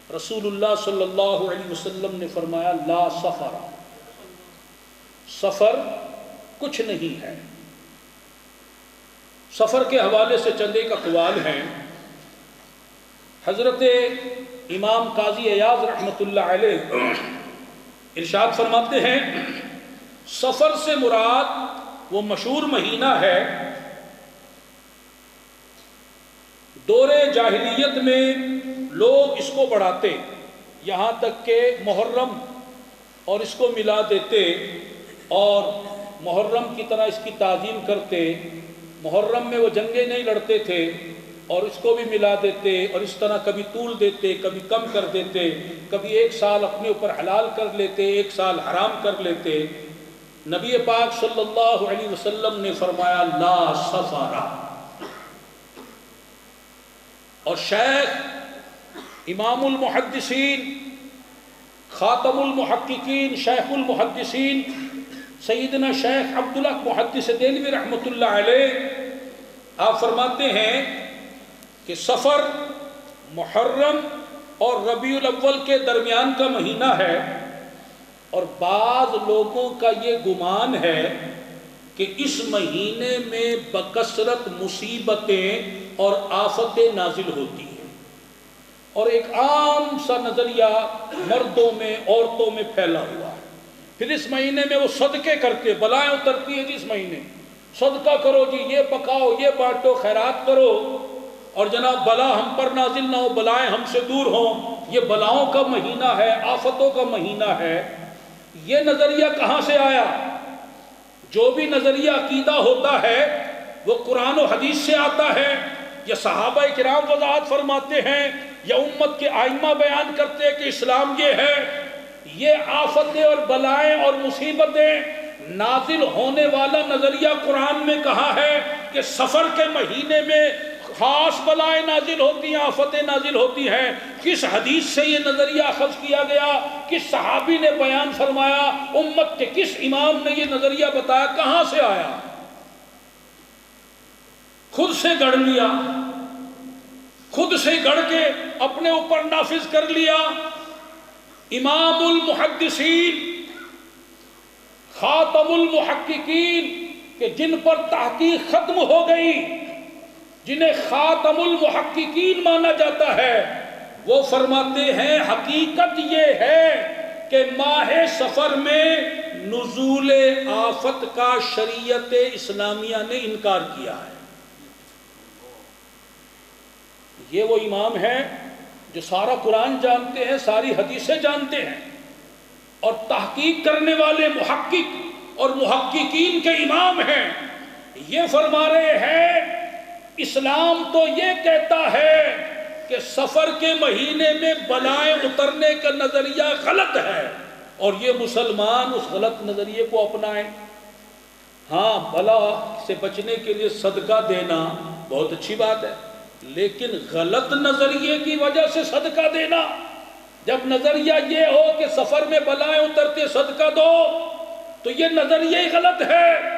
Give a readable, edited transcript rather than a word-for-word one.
رسول اللہ صلی اللہ علیہ وسلم نے فرمایا لا سفر، سفر کچھ نہیں ہے۔ سفر کے حوالے سے چند ایک اقوال ہیں۔ حضرت امام قاضی عیاض رحمۃ اللہ علیہ ارشاد فرماتے ہیں سفر سے مراد وہ مشہور مہینہ ہے، دور جاہلیت میں لوگ اس کو بڑھاتے، یہاں تک کہ محرم اور اس کو ملا دیتے اور محرم کی طرح اس کی تعظیم کرتے۔ محرم میں وہ جنگیں نہیں لڑتے تھے اور اس کو بھی ملا دیتے اور اس طرح کبھی طول دیتے، کبھی کم کر دیتے، کبھی ایک سال اپنے اوپر حلال کر لیتے، ایک سال حرام کر لیتے۔ نبی پاک صلی اللہ علیہ وسلم نے فرمایا لا سفر۔ اور شیخ امام المحدثین خاتم المحققین شیخ المحدثین سیدنا شیخ عبداللہ محدث دہلوی رحمۃ اللہ علیہ آپ فرماتے ہیں کہ سفر محرم اور ربیع الاول کے درمیان کا مہینہ ہے، اور بعض لوگوں کا یہ گمان ہے کہ اس مہینے میں بکثرت مصیبتیں اور آفتیں نازل ہوتی ہیں، اور ایک عام سا نظریہ مردوں میں عورتوں میں پھیلا ہوا ہے۔ پھر اس مہینے میں وہ صدقے کرتے، بلائیں اترتی ہیں جی اس مہینے، صدقہ کرو جی، یہ پکاؤ، یہ بانٹو، خیرات کرو، اور جناب بلا ہم پر نازل نہ ہو، بلائیں ہم سے دور ہوں۔ یہ بلاؤں کا مہینہ ہے، آفتوں کا مہینہ ہے۔ یہ نظریہ کہاں سے آیا؟ جو بھی نظریہ عقیدہ ہوتا ہے وہ قرآن و حدیث سے آتا ہے، یا صحابہ کرام وضاحت فرماتے ہیں، یا امت کے ائمہ بیان کرتے ہیں کہ اسلام یہ ہے۔ یہ آفتیں اور بلائیں اور مصیبتیں نازل ہونے والا نظریہ قرآن میں کہا ہے کہ سفر کے مہینے میں خاص بلائیں نازل ہوتی ہیں، آفتیں نازل ہوتی ہیں۔ کس حدیث سے یہ نظریہ اخذ کیا گیا؟ کس صحابی نے بیان فرمایا؟ امت کے کس امام نے یہ نظریہ بتایا؟ کہاں سے آیا؟ خود سے گڑھ لیا، خود سے گڑھ کے اپنے اوپر نافذ کر لیا۔ امام المحدثین خاتم المحققین کہ جن پر تحقیق ختم ہو گئی، جنہیں خاتم المحققین مانا جاتا ہے، وہ فرماتے ہیں حقیقت یہ ہے کہ ماہ سفر میں نزول آفت کا شریعت اسلامیہ نے انکار کیا ہے۔ یہ وہ امام ہیں جو سارا قرآن جانتے ہیں، ساری حدیثیں جانتے ہیں، اور تحقیق کرنے والے محقق اور محققین کے امام ہیں۔ یہ فرما رہے ہیں اسلام تو یہ کہتا ہے کہ سفر کے مہینے میں بلائیں اترنے کا نظریہ غلط ہے، اور یہ مسلمان اس غلط نظریے کو اپنائیں۔ ہاں، بلا سے بچنے کے لیے صدقہ دینا بہت اچھی بات ہے، لیکن غلط نظریے کی وجہ سے صدقہ دینا، جب نظریہ یہ ہو کہ سفر میں بلائیں اترتے صدقہ دو، تو یہ نظریہ ہی غلط ہے۔